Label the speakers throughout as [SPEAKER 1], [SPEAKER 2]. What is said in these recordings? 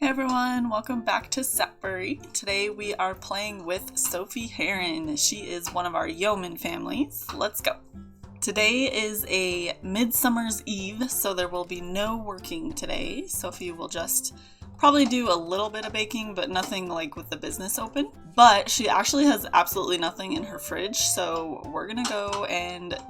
[SPEAKER 1] Hey everyone, welcome back to Sapbury. Today we are playing with Sophie Harren. She is one of our yeoman families. Let's go. Today is a Midsummer's Eve, so there will be no working today. Sophie will just probably do a little bit of baking, but nothing like with the business open. But she actually has absolutely nothing in her fridge, so we're gonna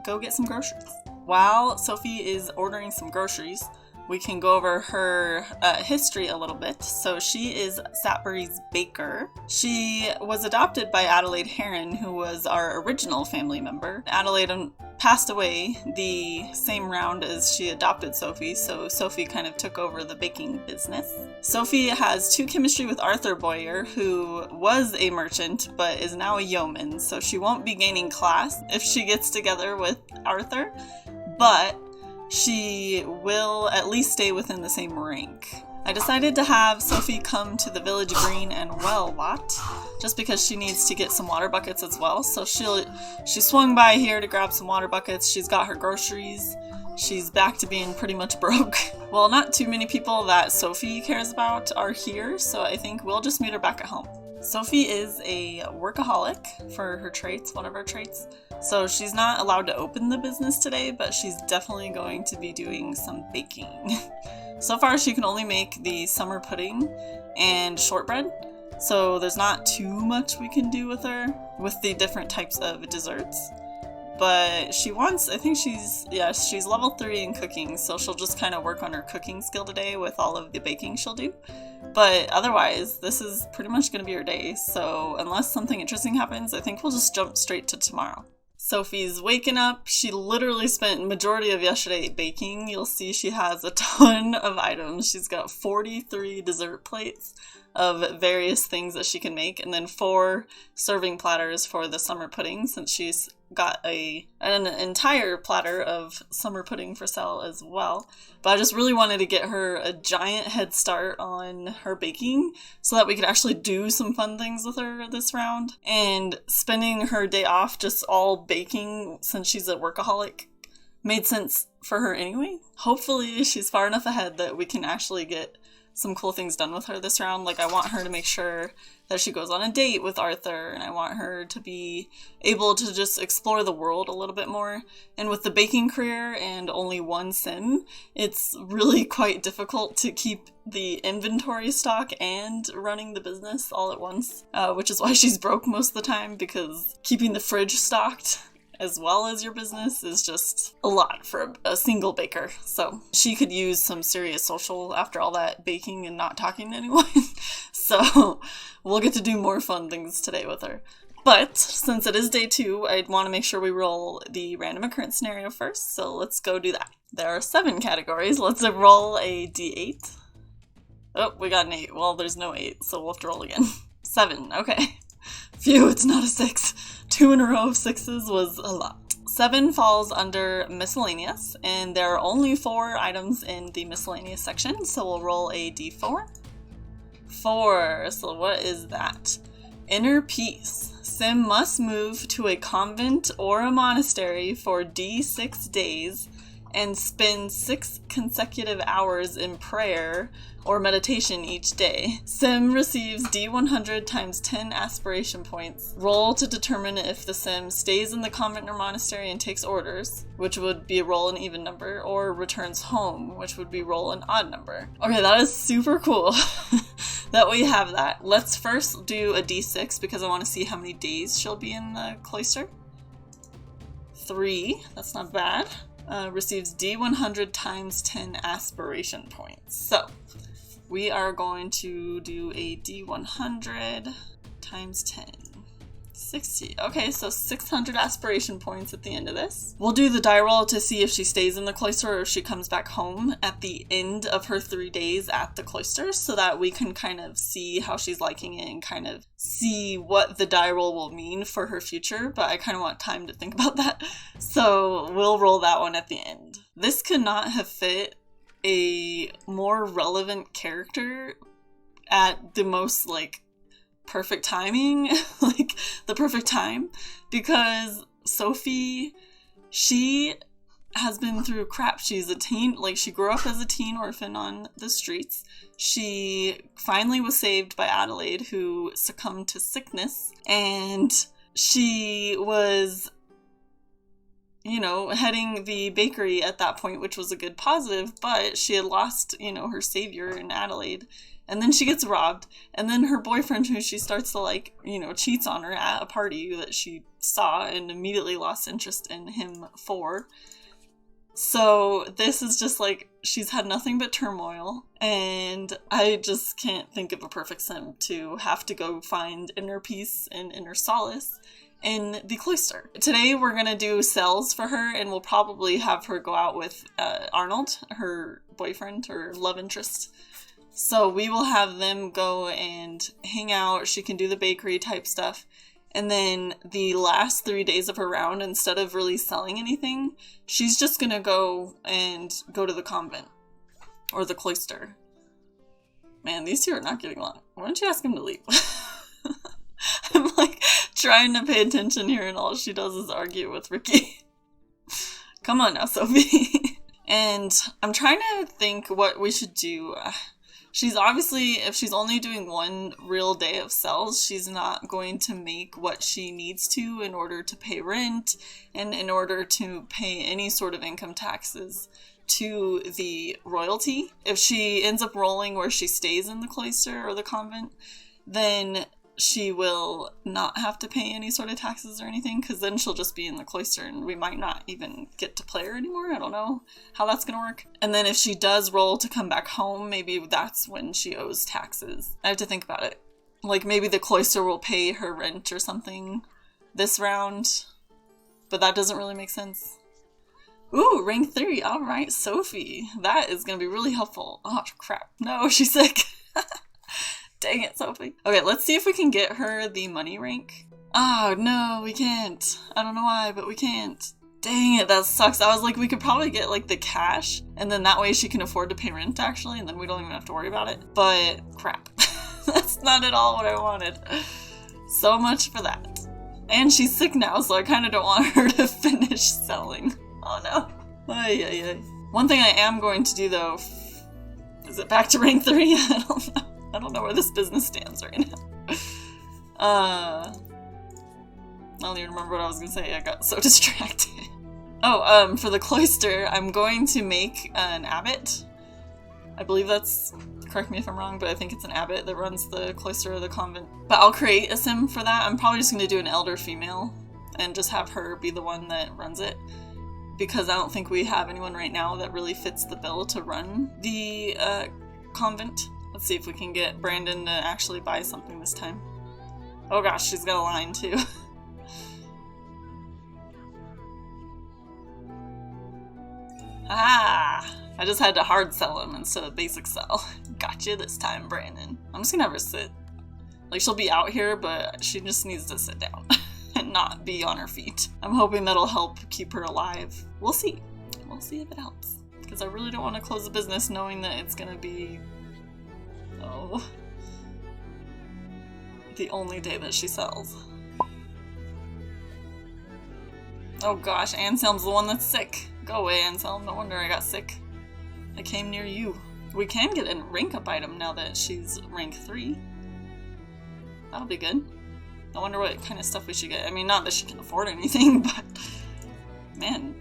[SPEAKER 1] go get some groceries. While Sophie is ordering some groceries, we can go over her history a little bit. So she is Sapbury's baker. She was adopted by Adelaide Harren, who was our original family member. Adelaide passed away the same round as she adopted Sophie, so Sophie kind of took over the baking business. Sophie has 2 chemistry with Arthur Boyer, who was a merchant but is now a yeoman, so she won't be gaining class if she gets together with Arthur, but she will at least stay within the same rank. I decided to have Sophie come to the village green and well lot, just because she needs to get some water buckets as well. So she swung by here to grab some water buckets. She's got her groceries. She's back to being pretty much broke. Well, not too many people that Sophie cares about are here, so I think we'll just meet her back at home. Sophie is a workaholic for her traits, one of her traits. So she's not allowed to open the business today, but she's definitely going to be doing some baking. So far, she can only make the summer pudding and shortbread. So there's not too much we can do with her with the different types of desserts. But she wants, I think she's level 3 in cooking, so she'll just kind of work on her cooking skill today with all of the baking she'll do. But otherwise, this is pretty much going to be her day, so unless something interesting happens, I think we'll just jump straight to tomorrow. Sophie's waking up. She literally spent majority of yesterday baking. You'll see she has a ton of items. She's got 43 dessert plates of various things that she can make, and then 4 serving platters for the summer pudding, since she's got an entire platter of summer pudding for sale as well. But I just really wanted to get her a giant head start on her baking so that we could actually do some fun things with her this round. And spending her day off just all baking, since she's a workaholic, made sense for her anyway. Hopefully she's far enough ahead that we can actually get some cool things done with her this round. Like, I want her to make sure that she goes on a date with Arthur, and I want her to be able to just explore the world a little bit more. And with the baking career and only 1 sim, it's really quite difficult to keep the inventory stock and running the business all at once, which is why she's broke most of the time, because keeping the fridge stocked as well as your business is just a lot for a single baker. So she could use some serious social after all that baking and not talking to anyone. So we'll get to do more fun things today with her. But since it is day 2, I'd want to make sure we roll the random occurrence scenario first. So let's go do that. There are 7 categories. Let's roll a d8. Oh, we got an 8. Well, there's no 8, so we'll have to roll again. 7, okay. Phew, it's not a 6. 2 in a row of 6s was a lot. 7 falls under miscellaneous, and there are only 4 items in the miscellaneous section, so we'll roll a d4. 4, so what is that? Inner peace. Sim must move to a convent or a monastery for d6 days and spend 6 consecutive hours in prayer or meditation each day. Sim receives D100 times 10 aspiration points. Roll to determine if the Sim stays in the convent or monastery and takes orders, which would be roll an even number, or returns home, which would be roll an odd number. Okay, that is super cool that we have that. Let's first do a D6 because I want to see how many days she'll be in the cloister. 3, that's not bad. Receives D100 times 10 aspiration points. So we are going to do a D100 times 10. 60. Okay, so 600 aspiration points at the end of this. We'll do the die roll to see if she stays in the cloister or if she comes back home at the end of her 3 days at the cloister, so that we can kind of see how she's liking it and kind of see what the die roll will mean for her future, but I kind of want time to think about that. So we'll roll that one at the end. This could not have fit a more relevant character at the most, perfect timing, the perfect time, because Sophie, she has been through crap. She's a teen, like she grew up as a teen orphan on the streets. She finally was saved by Adelaide, who succumbed to sickness, and she was, you know, heading the bakery at that point, which was a good positive, but she had lost, you know, her savior in Adelaide. And then she gets robbed, and then her boyfriend, who she starts to like, you know, cheats on her at a party that she saw and immediately lost interest in him for. So this is just like, she's had nothing but turmoil, and I just can't think of a perfect sim to have to go find inner peace and inner solace in the Cloister. Today we're gonna do cells for her, and we'll probably have her go out with Arnold, her boyfriend, her love interest. So we will have them go and hang out. She can do the bakery type stuff. And then the last 3 days of her round, instead of really selling anything, she's just gonna go to the convent. Or the Cloister. Man, these two are not getting along. Why don't you ask him to leave? I'm like trying to pay attention here, and all she does is argue with Ricky. Come on now, Sophie. And I'm trying to think what we should do. She's obviously, if she's only doing one real day of cells, she's not going to make what she needs to in order to pay rent and in order to pay any sort of income taxes to the royalty. If she ends up rolling where she stays in the Cloister or the convent, then she will not have to pay any sort of taxes or anything, because then she'll just be in the Cloister and we might not even get to play her anymore. I don't know how that's gonna work. And then if she does roll to come back home, maybe that's when she owes taxes. I have to think about it. Like maybe the Cloister will pay her rent or something this round, but that doesn't really make sense. Ooh, rank 3. All right, Sophie. That is gonna be really helpful. Oh crap, no, she's sick. Dang it, Sophie. Okay, let's see if we can get her the money rank. Oh, no, we can't. I don't know why, but we can't. Dang it, that sucks. I was like, we could probably get, like, the cash, and then that way she can afford to pay rent, actually, and then we don't even have to worry about it. But, crap. That's not at all what I wanted. So much for that. And she's sick now, so I kind of don't want her to finish selling. Oh, no. Ay, ay, ay. One thing I am going to do, though, is it back to rank 3? I don't know. I don't know where this business stands right now. I don't even remember what I was going to say. I got so distracted. Oh, for the Cloister, I'm going to make an abbot. I believe that's, correct me if I'm wrong, but I think it's an abbot that runs the Cloister or the convent. But I'll create a sim for that. I'm probably just going to do an elder female and just have her be the one that runs it, because I don't think we have anyone right now that really fits the bill to run the convent. Let's see if we can get Brandon to actually buy something this time. Oh gosh, she's got a line too. Ah! I just had to hard sell him instead of basic sell. Gotcha this time, Brandon. I'm just gonna have her sit. Like, she'll be out here, but she just needs to sit down and not be on her feet. I'm hoping that'll help keep her alive. We'll see. We'll see if it helps. Because I really don't want to close the business knowing that it's gonna be the only day that she sells. Oh gosh, Anselm's the one that's sick. Go away, Anselm. No wonder I got sick. I came near you. We can get a rank up item now that she's rank 3. That'll be good. I wonder what kind of stuff we should get. I mean, not that she can afford anything, but man,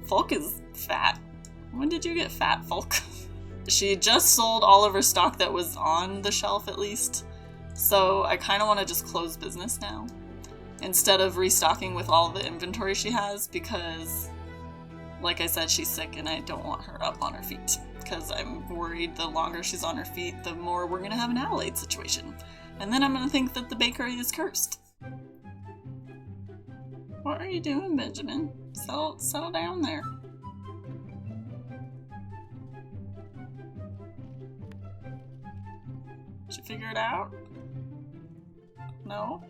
[SPEAKER 1] Folk is fat. When did you get fat, Folk? She just sold all of her stock that was on the shelf, at least. So I kind of want to just close business now, instead of restocking with all the inventory she has, because, like I said, she's sick and I don't want her up on her feet. Because I'm worried the longer she's on her feet, the more we're going to have an Adelaide situation. And then I'm going to think that the bakery is cursed. What are you doing, Benjamin? Settle down there. Did you figure it out? No?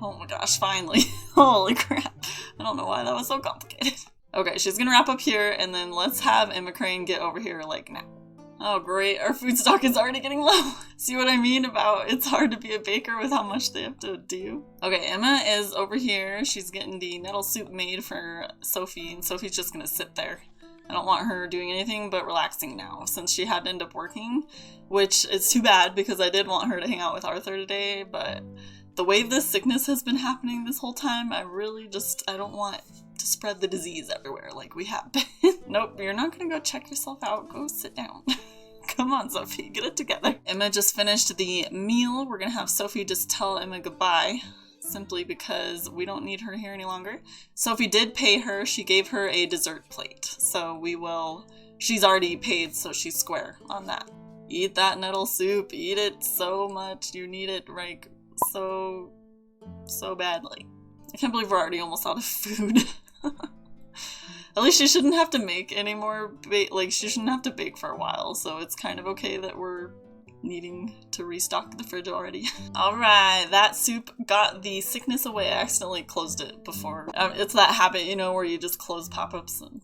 [SPEAKER 1] Oh my gosh, finally. Holy crap. I don't know why that was so complicated. Okay, she's gonna wrap up here, and then let's have Emma Crane get over here, like, now. Oh great, our food stock is already getting low. See what I mean about it's hard to be a baker with how much they have to do? Okay, Emma is over here. She's getting the nettle soup made for Sophie, and Sophie's just gonna sit there. I don't want her doing anything but relaxing now, since she had to end up working, which is too bad because I did want her to hang out with Arthur today, but the way this sickness has been happening this whole time, I don't want to spread the disease everywhere like we have been. Nope, you're not gonna go check yourself out. Go sit down. Come on, Sophie, get it together. Emma just finished the meal. We're gonna have Sophie just tell Emma goodbye, simply because we don't need her here any longer. Sophie did pay her. She gave her a dessert plate, so she's already paid, so she's square on that. Eat that nettle soup. Eat it so much. You need it, like, so badly. I can't believe we're already almost out of food. At least she shouldn't have to make any more, she shouldn't have to bake for a while, so it's kind of okay that we're needing to restock the fridge already. Alright, that soup got the sickness away. I accidentally closed it before. It's that habit, where you just close pop-ups, and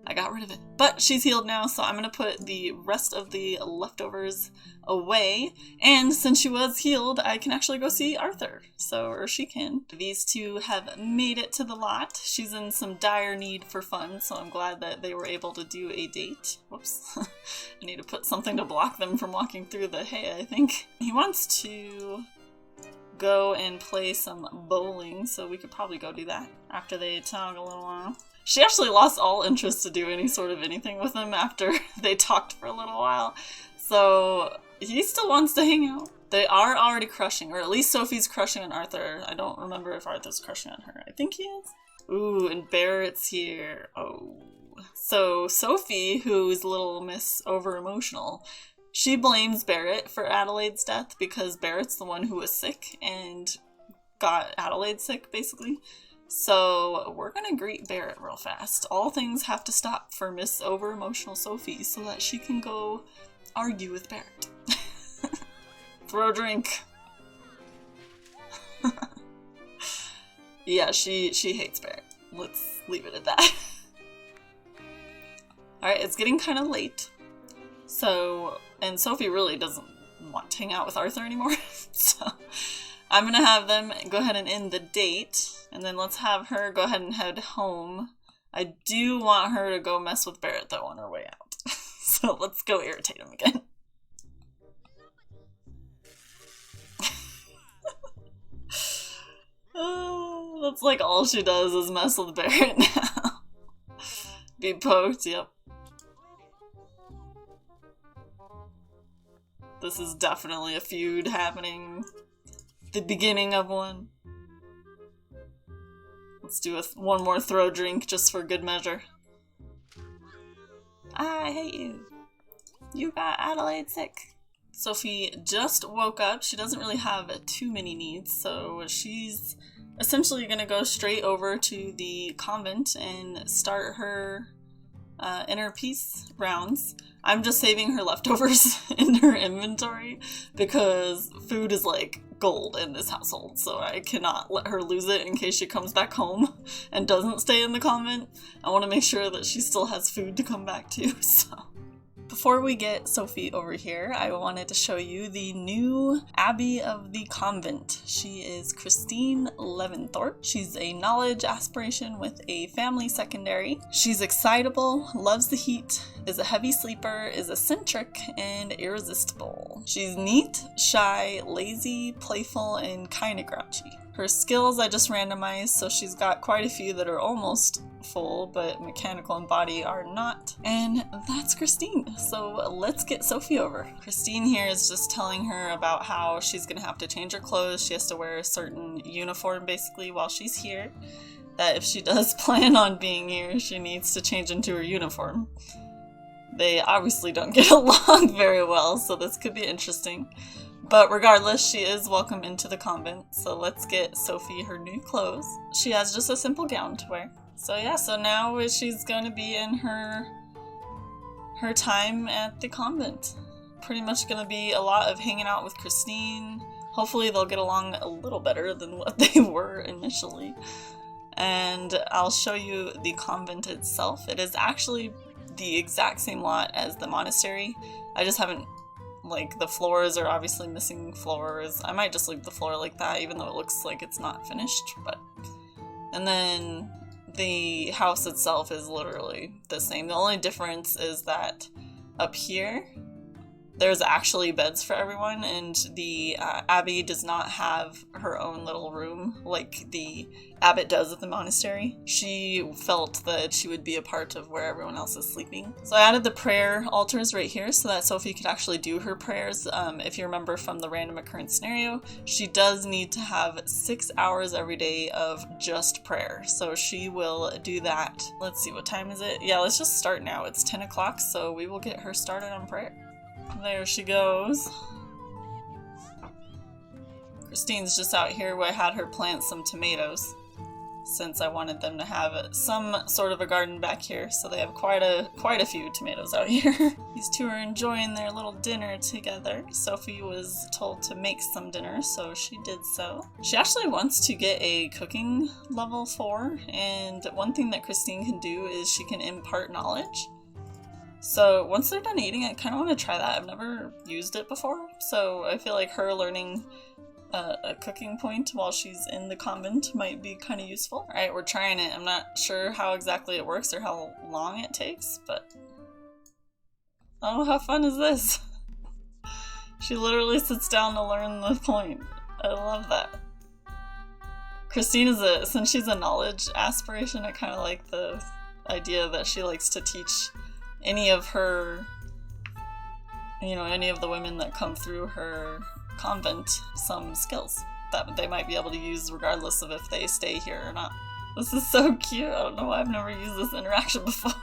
[SPEAKER 1] I got rid of it. But she's healed now, so I'm gonna put the rest of the leftovers away. And since she was healed, I can actually go see Arthur. Or she can. These two have made it to the lot. She's in some dire need for fun, so I'm glad that they were able to do a date. Whoops. I need to put something to block them from walking through the hay, I think. He wants to go and play some bowling, so we could probably go do that after they talk a little while. She actually lost all interest to do any sort of anything with him after they talked for a little while. So he still wants to hang out. They are already crushing, or at least Sophie's crushing on Arthur. I don't remember if Arthur's crushing on her. I think he is. Ooh, and Barrett's here. Oh. So Sophie, who's little Miss Over-Emotional, she blames Barrett for Adelaide's death because Barrett's the one who was sick and got Adelaide sick, basically. So we're gonna greet Barrett real fast. All things have to stop for Miss Over-Emotional Sophie so that she can go argue with Barrett. Throw a drink. Yeah, she hates Barrett. Let's leave it at that. Alright, it's getting kind of late. And Sophie really doesn't want to hang out with Arthur anymore. So I'm gonna have them go ahead and end the date. And then let's have her go ahead and head home. I do want her to go mess with Barrett, though, on her way out. So let's go irritate him again. Oh, that's like all she does is mess with Barrett now. Be poked, yep. This is definitely a feud happening. The beginning of one. Let's do one more throw drink just for good measure. I hate you. You got Adelaide sick. Sophie just woke up. She doesn't really have too many needs, so she's essentially going to go straight over to the convent and start her inner peace rounds. I'm just saving her leftovers in her inventory because food is like gold in this household, so I cannot let her lose it in case she comes back home and doesn't stay in the convent. I want to make sure that she still has food to come back to, so. Before we get Sophie over here, I wanted to show you the new abbey of the convent. She is Christine Leventhorpe. She's a knowledge aspiration with a family secondary. She's excitable, loves the heat, is a heavy sleeper, is eccentric, and irresistible. She's neat, shy, lazy, playful, and kinda grouchy. Her skills I just randomized, so she's got quite a few that are almost full, but mechanical and body are not. And that's Christine. So let's get Sophie over. Christine here is just telling her about how she's gonna have to change her clothes. She has to wear a certain uniform basically while she's here. That if she does plan on being here, she needs to change into her uniform. They obviously don't get along very well, so this could be interesting. But regardless, she is welcome into the convent, so let's get Sophie her new clothes. She has just a simple gown to wear. So yeah, so now she's going to be in her time at the convent. Pretty much going to be a lot of hanging out with Christine. Hopefully they'll get along a little better than what they were initially. And I'll show you the convent itself. It is actually the exact same lot as the monastery. I just haven't, like, the floors are obviously missing floors. I might just leave the floor like that, even though it looks like it's not finished, but... And then the house itself is literally the same. The only difference is that up here, there's actually beds for everyone, and the abbey does not have her own little room like the abbot does at the monastery. She felt that she would be a part of where everyone else is sleeping. So I added the prayer altars right here so that Sophie could actually do her prayers. If you remember from the random occurrence scenario, she does need to have 6 hours every day of just prayer. So she will do that. Let's see, what time is it? Yeah, let's just start now. It's 10 o'clock, so we will get her started on prayer. There she goes. Christine's just out here where I had her plant some tomatoes, since I wanted them to have some sort of a garden back here, so they have quite a few tomatoes out here. These two are enjoying their little dinner together. Sophie was told to make some dinner, so she did so. She actually wants to get a cooking level 4, and one thing that Christine can do is she can impart knowledge. So once they're done eating, I kind of want to try that. I've never used it before, so I feel like her learning a cooking point while she's in the convent might be kind of useful. Alright, we're trying it. I'm not sure how exactly it works or how long it takes, but... Oh, how fun is this? She literally sits down to learn the point. I love that. Christine is since she's a knowledge aspiration, I kind of like the idea that she likes to teach any of her, any of the women that come through her convent some skills that they might be able to use regardless of if they stay here or not. This is so cute. I don't know why I've never used this interaction before.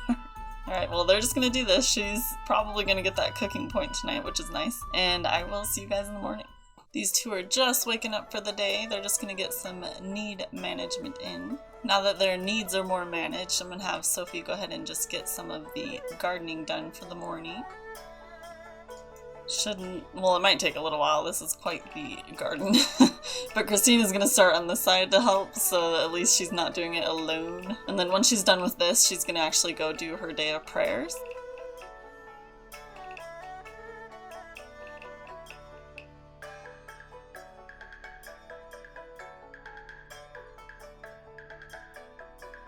[SPEAKER 1] Alright, well, they're just gonna do this. She's probably gonna get that cooking point tonight, which is nice. And I will see you guys in the morning. These two are just waking up for the day. They're just gonna get some need management in. Now that their needs are more managed, I'm gonna have Sophie go ahead and just get some of the gardening done for the morning. Well, it might take a little while. This is quite the garden. But Christine is gonna start on this side to help, so at least she's not doing it alone. And then once she's done with this, she's gonna actually go do her day of prayers.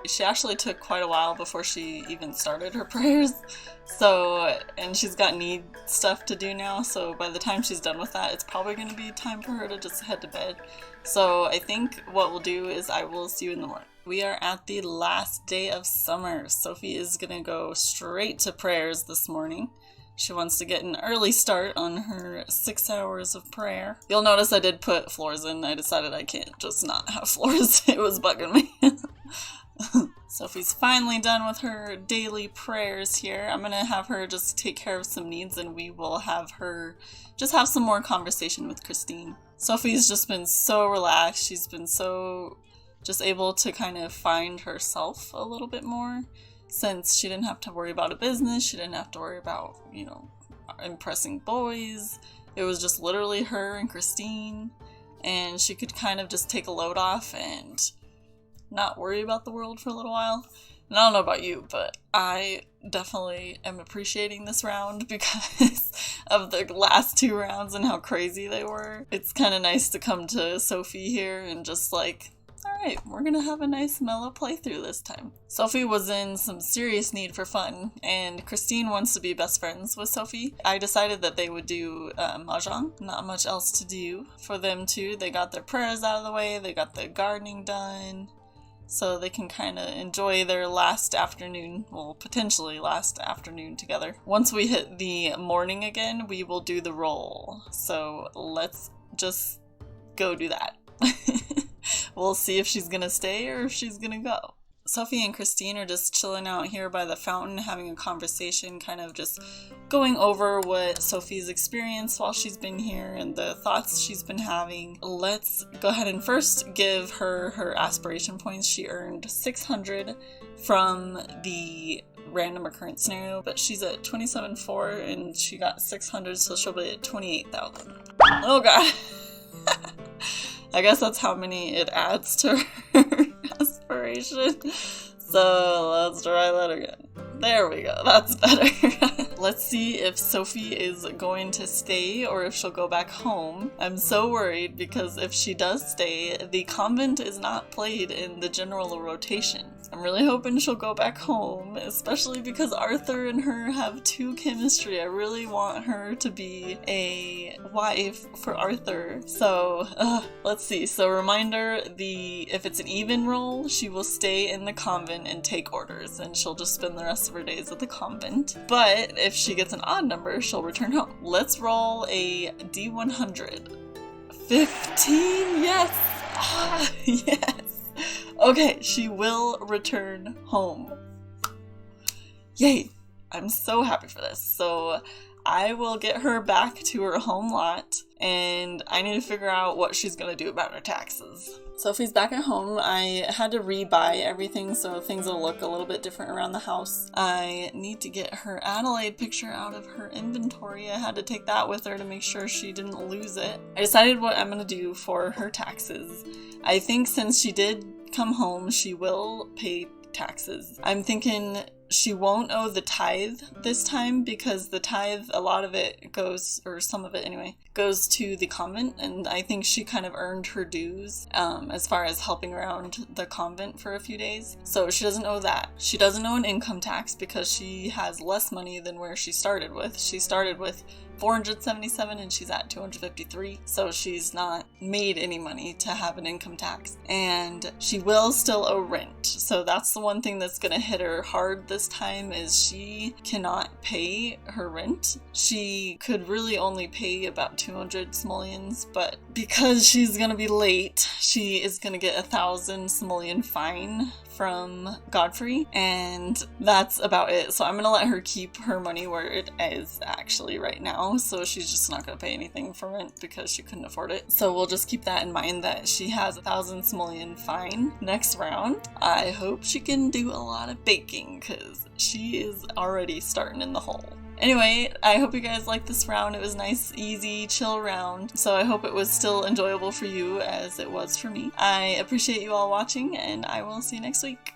[SPEAKER 1] She actually took quite a while before she even started her prayers, and she's got need stuff to do now, so by the time she's done with that, it's probably going to be time for her to just head to bed. So I think what we'll do is I will see you in the morning. We are at the last day of summer. Sophie is going to go straight to prayers this morning. She wants to get an early start on her 6 hours of prayer. You'll notice I did put floors in. I decided I can't just not have floors. It was bugging me. Sophie's finally done with her daily prayers here. I'm gonna have her just take care of some needs, and we will have her just have some more conversation with Christine. Sophie's just been so relaxed. She's been so just able to kind of find herself a little bit more, since she didn't have to worry about a business. She didn't have to worry about, impressing boys. It was just literally her and Christine, and she could kind of just take a load off and not worry about the world for a little while. And I don't know about you, but I definitely am appreciating this round because of the last 2 rounds and how crazy they were. It's kind of nice to come to Sophie here and just like, alright, we're gonna have a nice mellow playthrough this time. Sophie was in some serious need for fun, and Christine wants to be best friends with Sophie. I decided that they would do mahjong. Not much else to do for them too. They got their prayers out of the way, they got the gardening done, so they can kind of enjoy their last afternoon, well, potentially last afternoon together. Once we hit the morning again, we will do the roll. So let's just go do that. We'll see if she's gonna stay or if she's gonna go. Sophie and Christine are just chilling out here by the fountain, having a conversation, kind of just going over what Sophie's experienced while she's been here and the thoughts she's been having. Let's go ahead and first give her her aspiration points. She earned 600 from the random occurrence scenario, but she's at 27.4 and she got 600, so she'll be at 28,000. Oh god. I guess that's how many it adds to her aspiration. So let's try that again. There we go. That's better. Let's see if Sophie is going to stay or if she'll go back home. I'm so worried because if she does stay, the convent is not played in the general rotation. I'm really hoping she'll go back home, especially because Arthur and her have two chemistry. I really want her to be a wife for Arthur. So, let's see. So reminder, if it's an even roll, she will stay in the convent and take orders, and she'll just spend the rest of her days at the convent. But if she gets an odd number, she'll return home. Let's roll a D100. 15, yes! Ah, yes! Okay, she will return home. Yay! I'm so happy for this. So I will get her back to her home lot, and I need to figure out what she's gonna do about her taxes. Sophie's back at home. I had to rebuy everything so things will look a little bit different around the house. I need to get her Adelaide picture out of her inventory. I had to take that with her to make sure she didn't lose it. I decided what I'm gonna do for her taxes. I think since she did come home, she will pay taxes. I'm thinking she won't owe the tithe this time because the tithe, a lot of it goes, or some of it anyway, goes to the convent, and I think she kind of earned her dues as far as helping around the convent for a few days. So she doesn't owe that. She doesn't owe an income tax because she has less money than where she started with. She started with 477 and she's at 253, so she's not made any money to have an income tax, and she will still owe rent. So that's the one thing that's gonna hit her hard this time, is she cannot pay her rent. She could really only pay about 200 simoleons, but because she's gonna be late, she is gonna get 1,000 simoleon fine from Godfrey, and that's about it. So I'm gonna let her keep her money where it is actually right now, so she's just not gonna pay anything for rent because she couldn't afford it. So we'll just keep that in mind, that she has 1,000 simoleon fine next round. I hope she can do a lot of baking because she is already starting in the hole. Anyway, I hope you guys liked this round. It was nice, easy, chill round. So I hope it was still enjoyable for you as it was for me. I appreciate you all watching, and I will see you next week.